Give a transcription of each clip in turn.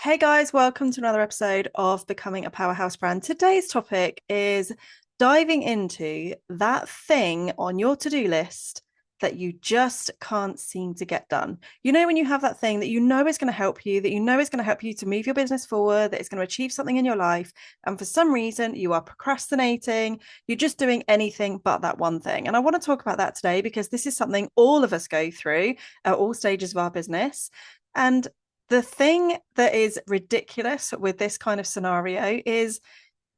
Hey guys, welcome to another episode of Becoming a Powerhouse Brand. Today's topic is diving into that thing on your to-do list that you just can't seem to get done. You know, when you have that thing that you know is going to help you, that you know is going to help you to move your business forward, that is going to achieve something in your life, and for some reason you are procrastinating, you're just doing anything but that one thing. And I want to talk about that today because this is something all of us go through at all stages of our business. And the thing that is ridiculous with this kind of scenario is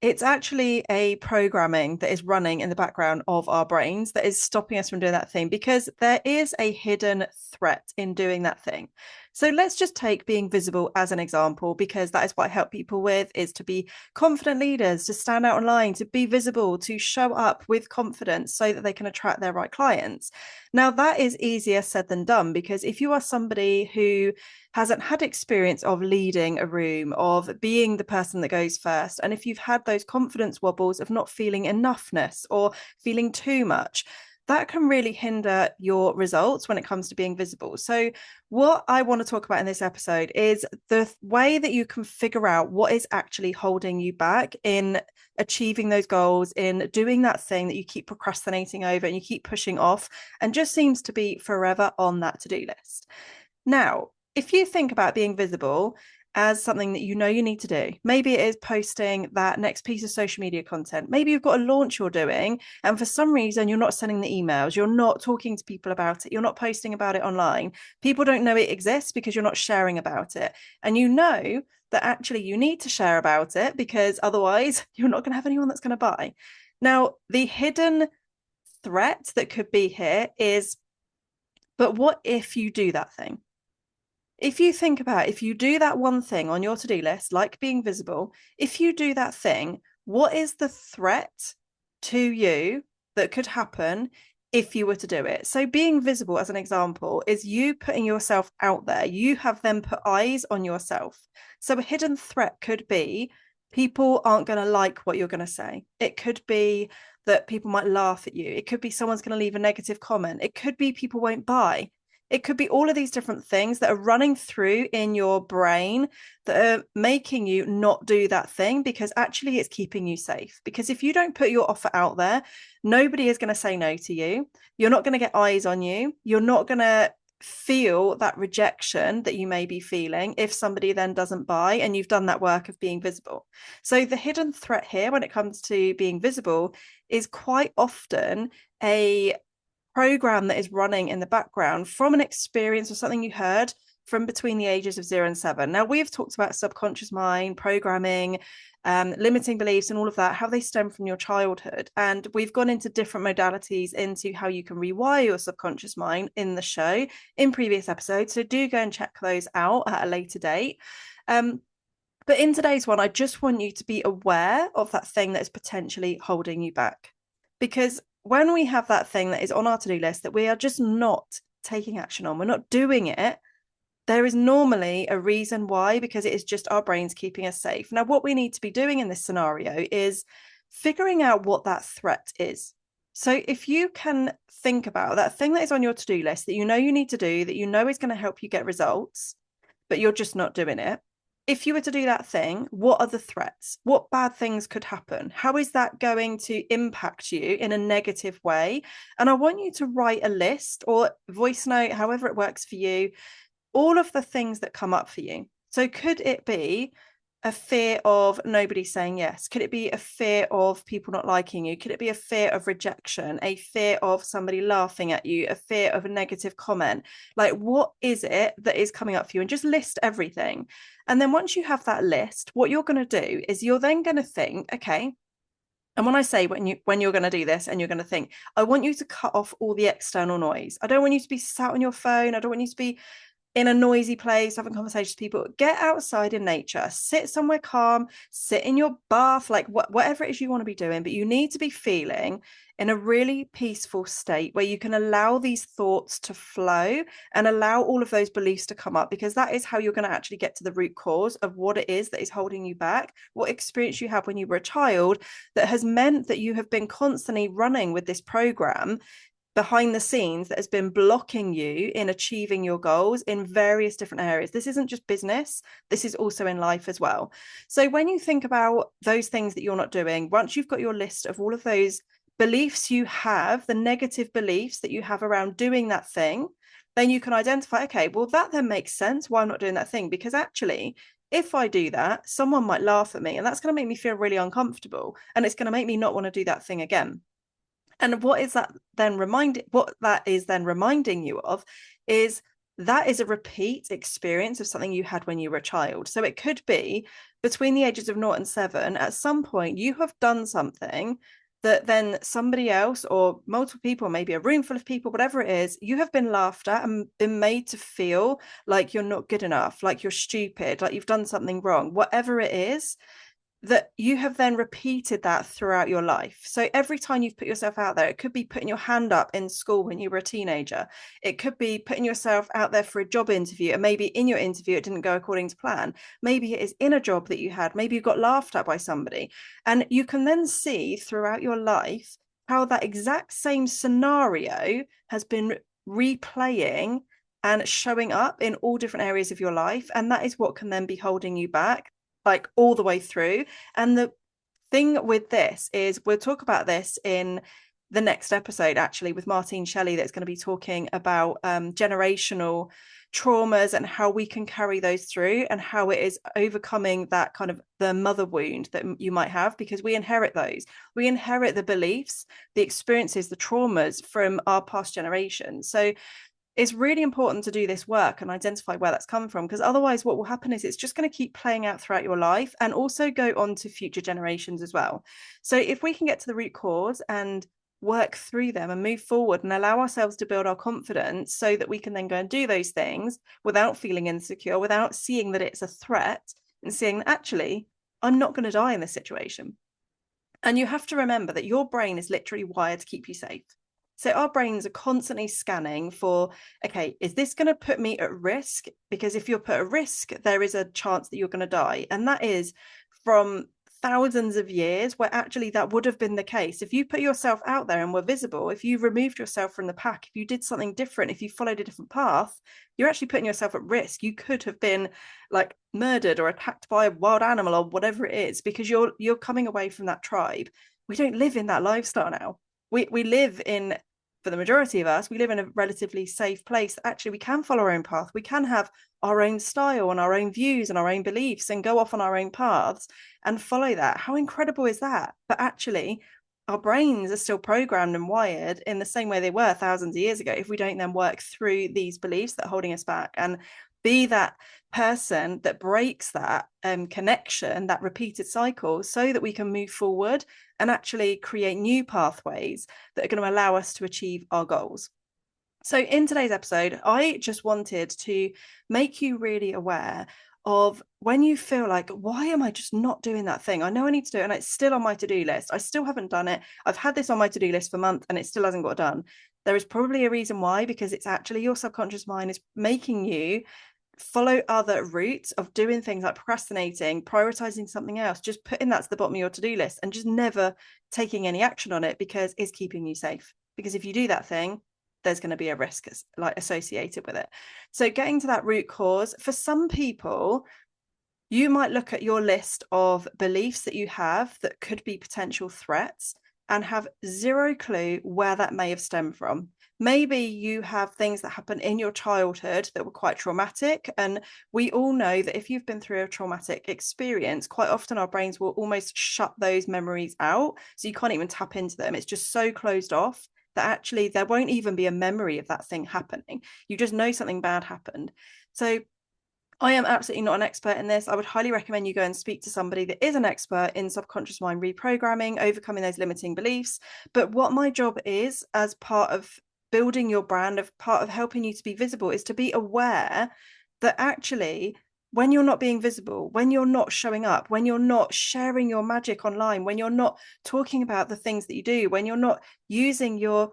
it's actually a programming that is running in the background of our brains that is stopping us from doing that thing because there is a hidden threat in doing that thing. So let's just take being visible as an example, because that is what I help people with, is to be confident leaders, to stand out online, to be visible, to show up with confidence so that they can attract their right clients. Now, that is easier said than done, because if you are somebody who hasn't had experience of leading a room, of being the person that goes first, and if you've had those confidence wobbles of not feeling enoughness or feeling too much, that can really hinder your results when it comes to being visible. So what I want to talk about in this episode is the way that you can figure out what is actually holding you back in achieving those goals, in doing that thing that you keep procrastinating over and you keep pushing off and just seems to be forever on that to-do list. Now, if you think about being visible as something that you know you need to do, maybe it is posting that next piece of social media content. Maybe you've got a launch you're doing, and for some reason, you're not sending the emails, you're not talking to people about it, you're not posting about it online. People don't know it exists because you're not sharing about it. And you know that actually you need to share about it because otherwise, you're not going to have anyone that's going to buy. Now, the hidden threat that could be here is, but what if you do that thing? If you think about, if you do that one thing on your to-do list, like being visible, if you do that thing, what is the threat to you that could happen if you were to do it? So being visible, as an example, is you putting yourself out there. You have then put eyes on yourself. So a hidden threat could be people aren't going to like what you're going to say. It could be that people might laugh at you. It could be someone's going to leave a negative comment. It could be people won't buy. It could be all of these different things that are running through in your brain that are making you not do that thing because actually it's keeping you safe. Because if you don't put your offer out there, nobody is going to say no to you. You're not going to get eyes on you. You're not going to feel that rejection that you may be feeling if somebody then doesn't buy and you've done that work of being visible. So the hidden threat here when it comes to being visible is quite often a program that is running in the background from an experience or something you heard from between the ages of 0 and 7. Now, we've talked about subconscious mind, programming, limiting beliefs, and all of that, how they stem from your childhood. And we've gone into different modalities into how you can rewire your subconscious mind in the show in previous episodes. So do go and check those out at a later date. But in today's one, I just want you to be aware of that thing that is potentially holding you back. Because when we have that thing that is on our to-do list that we are just not taking action on, we're not doing it, there is normally a reason why, because it is just our brains keeping us safe. Now, what we need to be doing in this scenario is figuring out what that threat is. So if you can think about that thing that is on your to-do list that you know you need to do, that you know is going to help you get results, but you're just not doing it. If you were to do that thing, what are the threats? What bad things could happen? How is that going to impact you in a negative way? And I want you to write a list or voice note, however it works for you, all of the things that come up for you. So could it be a fear of nobody saying yes? Could it be a fear of people not liking you? Could it be a fear of rejection, a fear of somebody laughing at you, a fear of a negative comment? Like, what is it that is coming up for you? And just list everything. And then once you have that list, what you're going to do is you're then going to think, okay, and when I say when you're going to do this and you're going to think, I want you to cut off all the external noise. I don't want you to be sat on your phone. I don't want you to be in a noisy place, having conversations with people. Get outside in nature, sit somewhere calm, sit in your bath, like whatever it is you want to be doing, but you need to be feeling in a really peaceful state where you can allow these thoughts to flow and allow all of those beliefs to come up, because that is how you're going to actually get to the root cause of what it is that is holding you back, what experience you had when you were a child that has meant that you have been constantly running with this program behind the scenes that has been blocking you in achieving your goals in various different areas. This isn't just business, this is also in life as well. So when you think about those things that you're not doing, once you've got your list of all of those beliefs you have, the negative beliefs that you have around doing that thing, then you can identify, okay, well, that then makes sense why I'm not doing that thing. Because actually, if I do that, someone might laugh at me, and that's going to make me feel really uncomfortable. And it's going to make me not want to do that thing again. And what that is then reminding you of is that is a repeat experience of something you had when you were a child. So it could be between the ages of 0 and 7, at some point you have done something that then somebody else or multiple people, maybe a room full of people, whatever it is, you have been laughed at and been made to feel like you're not good enough, like you're stupid, like you've done something wrong, whatever it is, that you have then repeated that throughout your life. So every time you've put yourself out there, it could be putting your hand up in school when you were a teenager. It could be putting yourself out there for a job interview, and maybe in your interview it didn't go according to plan. Maybe it is in a job that you had. Maybe you got laughed at by somebody. And you can then see throughout your life how that exact same scenario has been replaying and showing up in all different areas of your life. And that is what can then be holding you back, like all the way through. And the thing with this is we'll talk about this in the next episode, actually, with Martine Shelley, that's going to be talking about generational traumas and how we can carry those through, and how it is overcoming that kind of the mother wound that you might have, because we inherit those. We inherit the beliefs, the experiences, the traumas from our past generations. So it's really important to do this work and identify where that's come from, because otherwise what will happen is it's just going to keep playing out throughout your life and also go on to future generations as well. So if we can get to the root cause and work through them and move forward and allow ourselves to build our confidence so that we can then go and do those things without feeling insecure, without seeing that it's a threat, and seeing that actually I'm not going to die in this situation. And you have to remember that your brain is literally wired to keep you safe. So our brains are constantly scanning for, okay, is this going to put me at risk? Because if you're put at risk, there is a chance that you're going to die. And that is from thousands of years where actually that would have been the case. If you put yourself out there and were visible, if you removed yourself from the pack, if you did something different, if you followed a different path, you're actually putting yourself at risk. You could have been like murdered or attacked by a wild animal or whatever it is, because you're coming away from that tribe. We don't live in that lifestyle now. We live in, for the majority of us, we live in a relatively safe place. Actually, we can follow our own path. We can have our own style and our own views and our own beliefs and go off on our own paths and follow that. How incredible is that? But actually, our brains are still programmed and wired in the same way they were thousands of years ago if we don't then work through these beliefs that are holding us back and be that person that breaks that connection, that repeated cycle, so that we can move forward and actually create new pathways that are going to allow us to achieve our goals. So in today's episode, I just wanted to make you really aware of when you feel like, why am I just not doing that thing? I know I need to do it and it's still on my to-do list. I still haven't done it. I've had this on my to-do list for months and it still hasn't got done. There is probably a reason why, because it's actually your subconscious mind is making you follow other routes of doing things like procrastinating, prioritizing something else, just putting that to the bottom of your to-do list and just never taking any action on it, because it's keeping you safe. Because if you do that thing, there's going to be a risk like associated with it. So getting to that root cause, for some people, you might look at your list of beliefs that you have that could be potential threats and have zero clue where that may have stemmed from. Maybe you have things that happen in your childhood that were quite traumatic. And we all know that if you've been through a traumatic experience, quite often our brains will almost shut those memories out. So you can't even tap into them. It's just so closed off that actually there won't even be a memory of that thing happening. You just know something bad happened. So I am absolutely not an expert in this. I would highly recommend you go and speak to somebody that is an expert in subconscious mind reprogramming, overcoming those limiting beliefs. But what my job is, as part of building your brand, of part of helping you to be visible, is to be aware that actually, when you're not being visible, when you're not showing up, when you're not sharing your magic online, when you're not talking about the things that you do, when you're not using your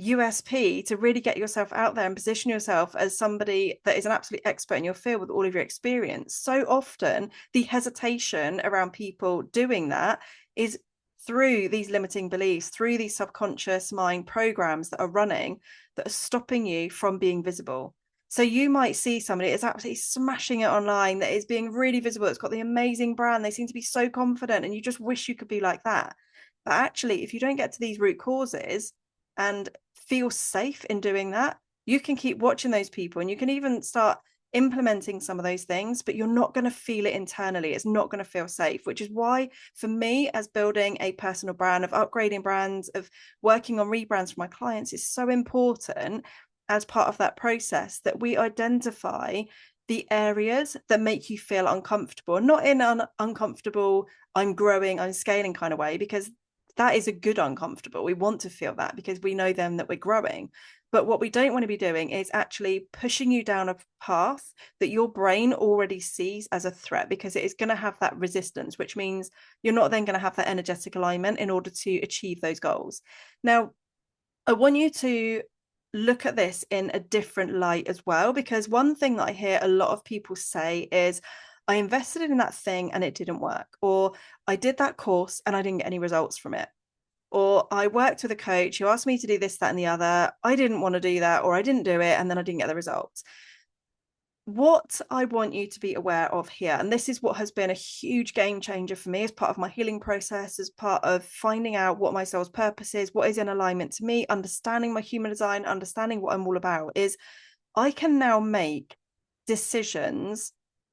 USP to really get yourself out there and position yourself as somebody that is an absolute expert in your field with all of your experience, so often the hesitation around people doing that is through these limiting beliefs, through these subconscious mind programs that are running that are stopping you from being visible. So you might see somebody that's absolutely smashing it online, that is being really visible, it's got the amazing brand, they seem to be so confident, and you just wish you could be like that. But actually, if you don't get to these root causes and feel safe in doing that, you can keep watching those people and you can even start implementing some of those things, but you're not going to feel it internally. It's not going to feel safe, which is why for me, as building a personal brand, of upgrading brands, of working on rebrands for my clients, is so important as part of that process that we identify the areas that make you feel uncomfortable, not in an uncomfortable, I'm growing, I'm scaling kind of way, because that is a good uncomfortable. We want to feel that because we know then that we're growing. But what we don't want to be doing is actually pushing you down a path that your brain already sees as a threat, because it is going to have that resistance, which means you're not then going to have that energetic alignment in order to achieve those goals. Now, I want you to look at this in a different light as well, because one thing that I hear a lot of people say is, I invested in that thing and it didn't work, or I did that course and I didn't get any results from it, or I worked with a coach who asked me to do this, that, and the other. I didn't want to do that, or I didn't do it, and then I didn't get the results. What I want you to be aware of here, and this is what has been a huge game changer for me as part of my healing process, as part of finding out what my soul's purpose is, what is in alignment to me, understanding my human design, understanding what I'm all about, is I can now make decisions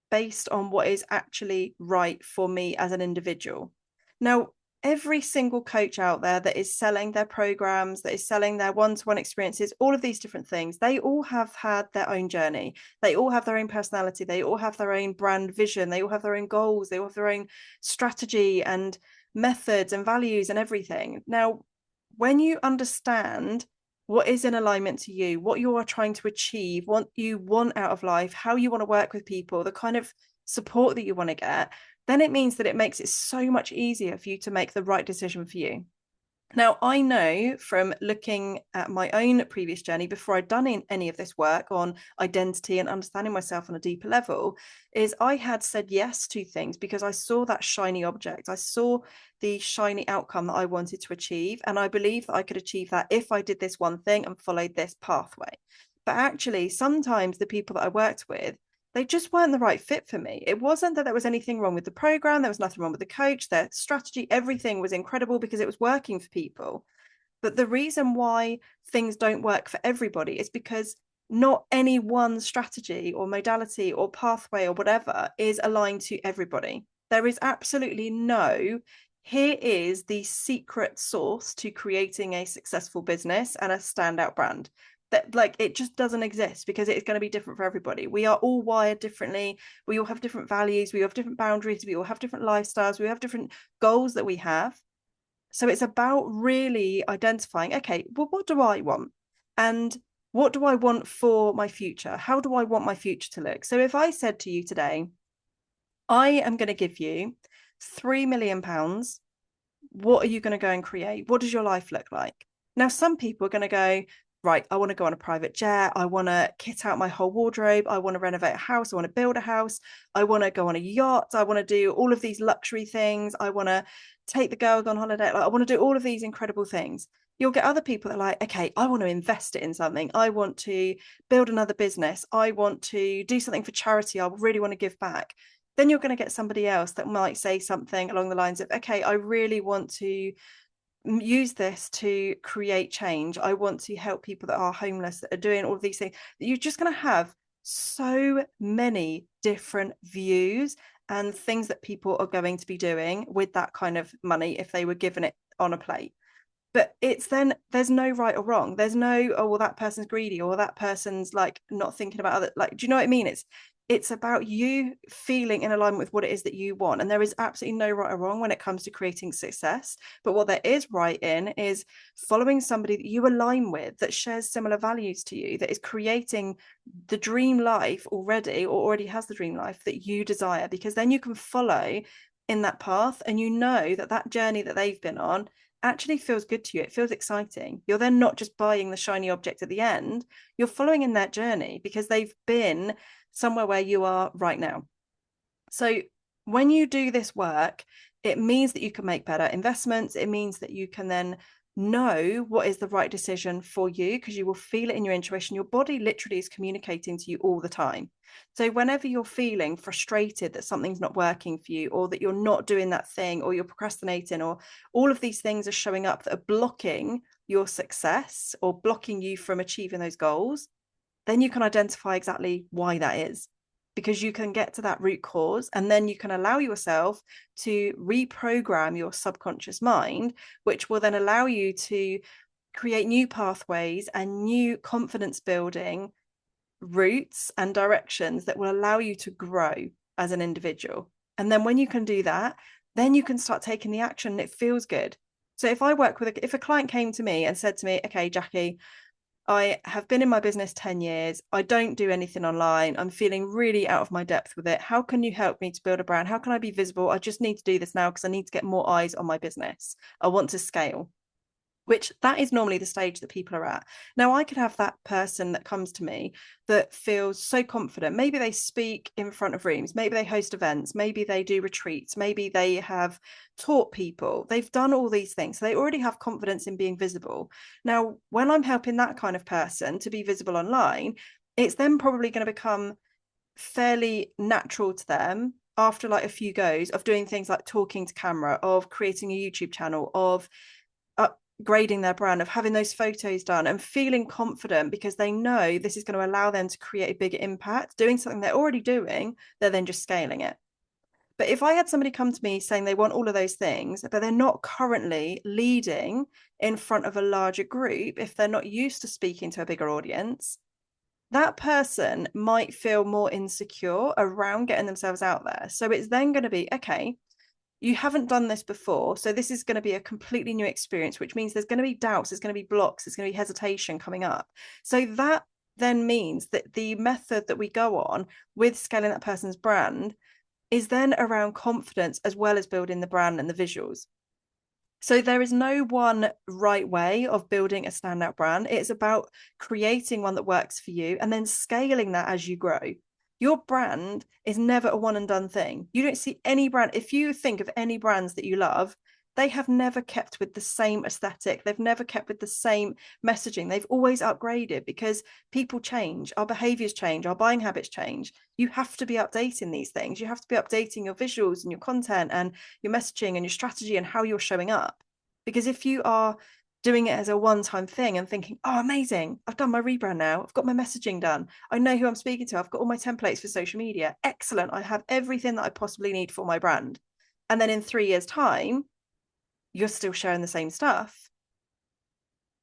based on what is actually right for me as an individual. Now, every single coach out there that is selling their programs, that is selling their one-to-one experiences, all of these different things, they all have had their own journey. They all have their own personality. They all have their own brand vision. They all have their own goals. They all have their own strategy and methods and values and everything. Now, when you understand what is in alignment to you, what you are trying to achieve, what you want out of life, how you want to work with people, the kind of support that you want to get, then it means that it makes it so much easier for you to make the right decision for you. Now, I know from looking at my own previous journey before I'd done any of this work on identity and understanding myself on a deeper level, is I had said yes to things because I saw that shiny object. I saw the shiny outcome that I wanted to achieve. And I believed that I could achieve that if I did this one thing and followed this pathway. But actually, sometimes the people that I worked with, they just weren't the right fit for me. It wasn't that there was anything wrong with the program. There was nothing wrong with the coach. Their strategy, everything was incredible because it was working for people. But the reason why things don't work for everybody is because not any one strategy or modality or pathway or whatever is aligned to everybody. There is absolutely no, here is the secret sauce to creating a successful business and a standout brand. That, like, it just doesn't exist, because it's going to be different for everybody. We are all wired differently. We all have different values. We have different boundaries. We all have different lifestyles. We have different goals that we have. So it's about really identifying, okay, well, what do I want? And what do I want for my future? How do I want my future to look? So if I said to you today, I am going to give you £3 million, what are you going to go and create? What does your life look like? Now, some people are going to go, right, I want to go on a private jet. I want to kit out my whole wardrobe. I want to renovate a house. I want to build a house. I want to go on a yacht. I want to do all of these luxury things. I want to take the girls on holiday. Like, I want to do all of these incredible things. You'll get other people that are like, okay, I want to invest it in something. I want to build another business. I want to do something for charity. I really want to give back. Then you're going to get somebody else that might say something along the lines of, okay, I really want to use this to create change. I want to help people that are homeless, that are doing all of these things. You're just going to have so many different views and things that people are going to be doing with that kind of money if they were given it on a plate. But it's then, there's no right or wrong. There's no, oh, well, that person's greedy, or that person's like not thinking about other, like, do you know what I mean? It's about you feeling in alignment with what it is that you want. And there is absolutely no right or wrong when it comes to creating success. But what there is right in is following somebody that you align with, that shares similar values to you, that is creating the dream life already, or already has the dream life that you desire, because then you can follow in that path, and you know that that journey that they've been on actually feels good to you. It feels exciting. You're then not just buying the shiny object at the end. You're following in that journey because they've been somewhere where you are right now. So when you do this work, it means that you can make better investments. It means that you can then know what is the right decision for you, because you will feel it in your intuition. Your body literally is communicating to you all the time. So whenever you're feeling frustrated that something's not working for you, or that you're not doing that thing, or you're procrastinating, or all of these things are showing up that are blocking your success or blocking you from achieving those goals, then you can identify exactly why that is, because you can get to that root cause, and then you can allow yourself to reprogram your subconscious mind, which will then allow you to create new pathways and new confidence building routes and directions that will allow you to grow as an individual. And then when you can do that, then you can start taking the action, and it feels good. So if a client came to me and said to me, okay, Jackie, I have been in my business 10 years. I don't do anything online. I'm feeling really out of my depth with it. How can you help me to build a brand? How can I be visible? I just need to do this now because I need to get more eyes on my business. I want to scale, which that is normally the stage that people are at. Now, I could have that person that comes to me that feels so confident. Maybe they speak in front of rooms, maybe they host events, maybe they do retreats, maybe they have taught people. They've done all these things. So they already have confidence in being visible. Now, when I'm helping that kind of person to be visible online, it's then probably going to become fairly natural to them after like a few goes of doing things like talking to camera, of creating a YouTube channel, of upgrading their brand, of having those photos done and feeling confident, because they know this is going to allow them to create a bigger impact. Doing something they're already doing, they're then just scaling it. But if I had somebody come to me saying they want all of those things, but they're not currently leading in front of a larger group, if they're not used to speaking to a bigger audience, that person might feel more insecure around getting themselves out there. So it's then going to be, okay, you haven't done this before, so this is going to be a completely new experience, which means there's going to be doubts, there's going to be blocks, there's going to be hesitation coming up. So that then means that the method that we go on with scaling that person's brand is then around confidence as well as building the brand and the visuals. So there is no one right way of building a standout brand. It's about creating one that works for you and then scaling that as you grow. Your brand is never a one and done thing. You don't see any brand. If you think of any brands that you love, they have never kept with the same aesthetic. They've never kept with the same messaging. They've always upgraded because people change, our behaviors change, our buying habits change. You have to be updating these things. You have to be updating your visuals and your content and your messaging and your strategy and how you're showing up. Because if you are doing it as a one-time thing and thinking, oh, amazing, I've done my rebrand now, I've got my messaging done, I know who I'm speaking to, I've got all my templates for social media, excellent, I have everything that I possibly need for my brand. And then in 3 years' time, you're still sharing the same stuff.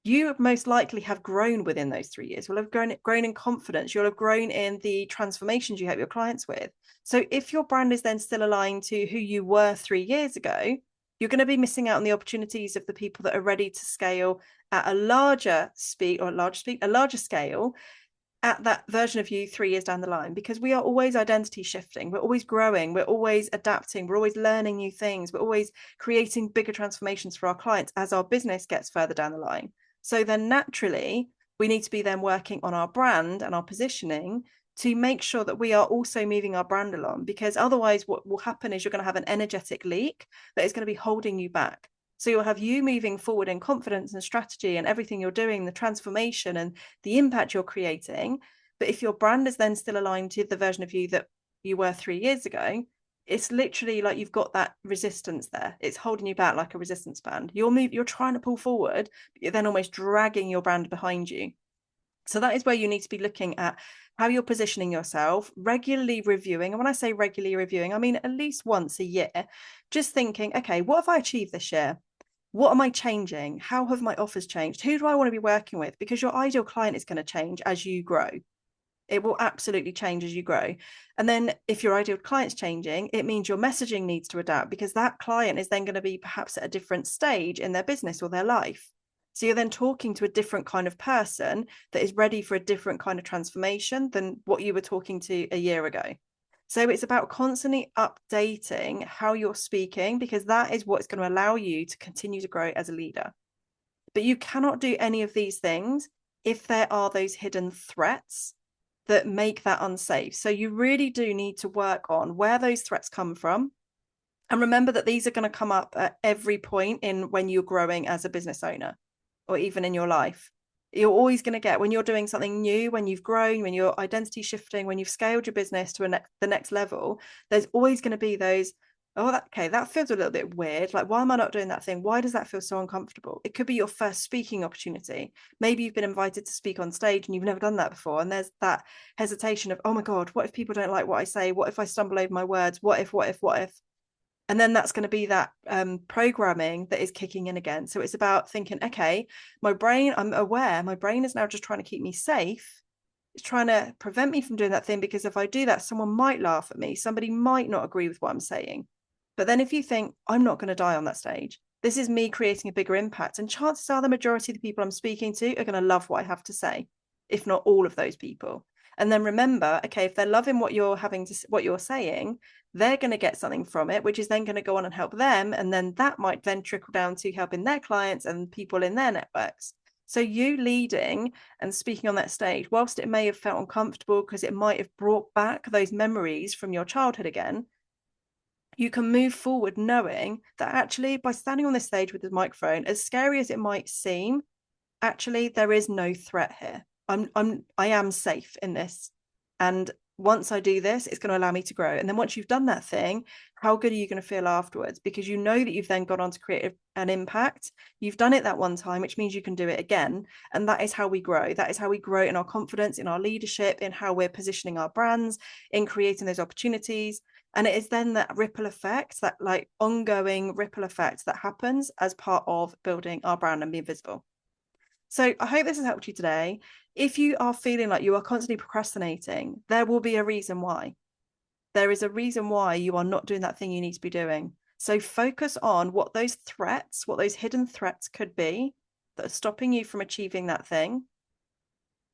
You most likely have grown within those 3 years. You'll have grown in confidence. You'll have grown in the transformations you help your clients with. So if your brand is then still aligned to who you were 3 years ago, you're going to be missing out on the opportunities of the people that are ready to scale at a larger scale at that version of you 3 years down the line, because we are always identity shifting. We're always growing. We're always adapting. We're always learning new things. We're always creating bigger transformations for our clients as our business gets further down the line. So then naturally, we need to be then working on our brand and our positioning to make sure that we are also moving our brand along, because otherwise what will happen is you're going to have an energetic leak that is going to be holding you back. So you'll have you moving forward in confidence and strategy and everything you're doing, the transformation and the impact you're creating. But if your brand is then still aligned to the version of you that you were 3 years ago, it's literally like you've got that resistance there. It's holding you back like a resistance band. You're trying to pull forward, but you're then almost dragging your brand behind you. So that is where you need to be looking at how you're positioning yourself, regularly reviewing. And when I say regularly reviewing, I mean at least once a year, just thinking, okay, what have I achieved this year? What am I changing? How have my offers changed? Who do I want to be working with? Because your ideal client is going to change as you grow. It will absolutely change as you grow. And then if your ideal client's changing, it means your messaging needs to adapt, because that client is then going to be perhaps at a different stage in their business or their life. So you're then talking to a different kind of person that is ready for a different kind of transformation than what you were talking to a year ago. So it's about constantly updating how you're speaking, because that is what's going to allow you to continue to grow as a leader. But you cannot do any of these things if there are those hidden threats that make that unsafe. So you really do need to work on where those threats come from, And remember that these are going to come up at every point in when you're growing as a business owner or even in your life. You're always going to get, when you're doing something new, when you've grown, when your identity shifting, when you've scaled your business to the next level, there's always going to be those, oh, that feels a little bit weird. Like, why am I not doing that thing? Why does that feel so uncomfortable? It could be your first speaking opportunity. Maybe you've been invited to speak on stage and you've never done that before. And there's that hesitation of, oh my God, what if people don't like what I say? What if I stumble over my words? What if? And then that's going to be that programming that is kicking in again. So it's about thinking, okay, my brain, I'm aware my brain is now just trying to keep me safe. It's trying to prevent me from doing that thing, because if I do that, someone might laugh at me. Somebody might not agree with what I'm saying. But then if you think, I'm not going to die on that stage, this is me creating a bigger impact. And chances are the majority of the people I'm speaking to are going to love what I have to say, if not all of those people. And then remember, okay, if they're loving what you're saying, they're going to get something from it, which is then going to go on and help them. And then that might then trickle down to helping their clients and people in their networks. So you leading and speaking on that stage, whilst it may have felt uncomfortable because it might have brought back those memories from your childhood again, you can move forward knowing that actually by standing on this stage with the microphone, as scary as it might seem, actually there is no threat here. I am safe in this. And once I do this, it's going to allow me to grow. And then once you've done that thing, how good are you going to feel afterwards? Because you know that you've then gone on to create an impact. You've done it that one time, which means you can do it again. And that is how we grow. That is how we grow in our confidence, in our leadership, in how we're positioning our brands, in creating those opportunities. And it is then that ripple effect, that like ongoing ripple effect that happens as part of building our brand and being visible. So I hope this has helped you today. If you are feeling like you are constantly procrastinating, there will be a reason why. There is a reason why you are not doing that thing you need to be doing. So focus on what those threats, what those hidden threats could be that are stopping you from achieving that thing.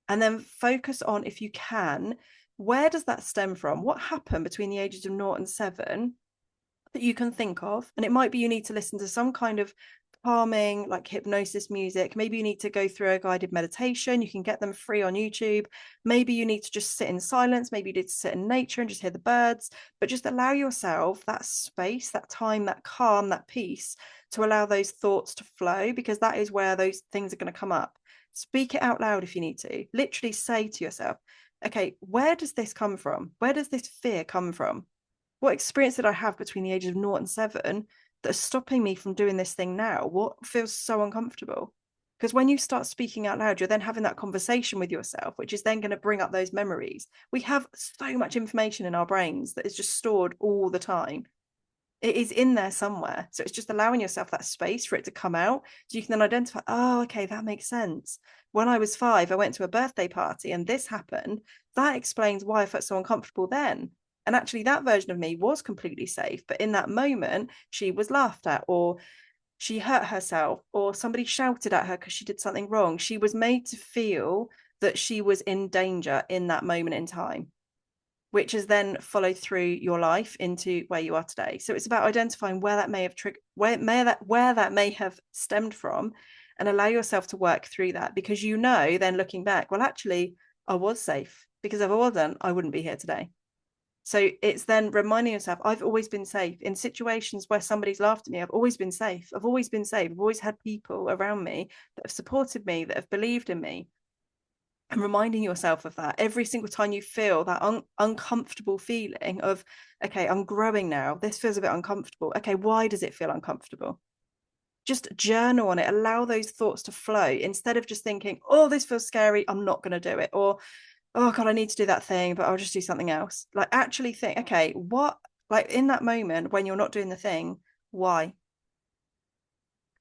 And then focus on, if you can, where does that stem from? What happened between the ages of 0 and 7 that you can think of? And it might be you need to listen to some kind of calming, like hypnosis music. Maybe you need to go through a guided meditation. You can get them free on YouTube. Maybe you need to just sit in silence. Maybe you need to sit in nature and just hear the birds, but just allow yourself that space, that time, that calm, that peace to allow those thoughts to flow, because that is where those things are going to come up. Speak it out loud if you need to. Literally say to yourself, okay, where does this come from? Where does this fear come from? What experience did I have between the ages of 0 and 7 that are stopping me from doing this thing now? What feels so uncomfortable? Because when you start speaking out loud, you're then having that conversation with yourself, which is then going to bring up those memories. We have so much information in our brains that is just stored all the time. It is in there somewhere. So it's just allowing yourself that space for it to come out. So you can then identify, oh, okay, that makes sense. When I was 5, I went to a birthday party and this happened. That explains why I felt so uncomfortable then. And actually, that version of me was completely safe. But in that moment, she was laughed at, or she hurt herself, or somebody shouted at her because she did something wrong. She was made to feel that she was in danger in that moment in time, which has then followed through your life into where you are today. So it's about identifying where that may have where that may have stemmed from, and allow yourself to work through that, because you know, then looking back, well, actually, I was safe, because if I wasn't, I wouldn't be here today. So it's then reminding yourself, I've always been safe in situations where somebody's laughed at me. I've always been safe. I've always been safe. I've always had people around me that have supported me, that have believed in me. And reminding yourself of that every single time you feel that uncomfortable feeling of, okay, I'm growing now. This feels a bit uncomfortable. Okay, why does it feel uncomfortable? Just journal on it. Allow those thoughts to flow instead of just thinking, oh, this feels scary, I'm not going to do it. Or, oh God, I need to do that thing, but I'll just do something else. Like, actually think, okay, what, like in that moment when you're not doing the thing, why?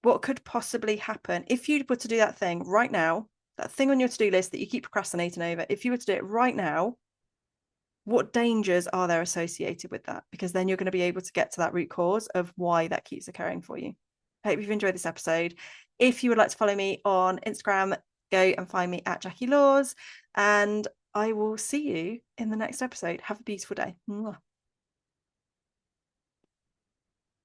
What could possibly happen if you were to do that thing right now, that thing on your to-do list that you keep procrastinating over? If you were to do it right now, what dangers are there associated with that? Because then you're going to be able to get to that root cause of why that keeps occurring for you. I hope you've enjoyed this episode. If you would like to follow me on Instagram, go and find me at Jackie Laws, and I will see you in the next episode. Have a beautiful day. Mwah.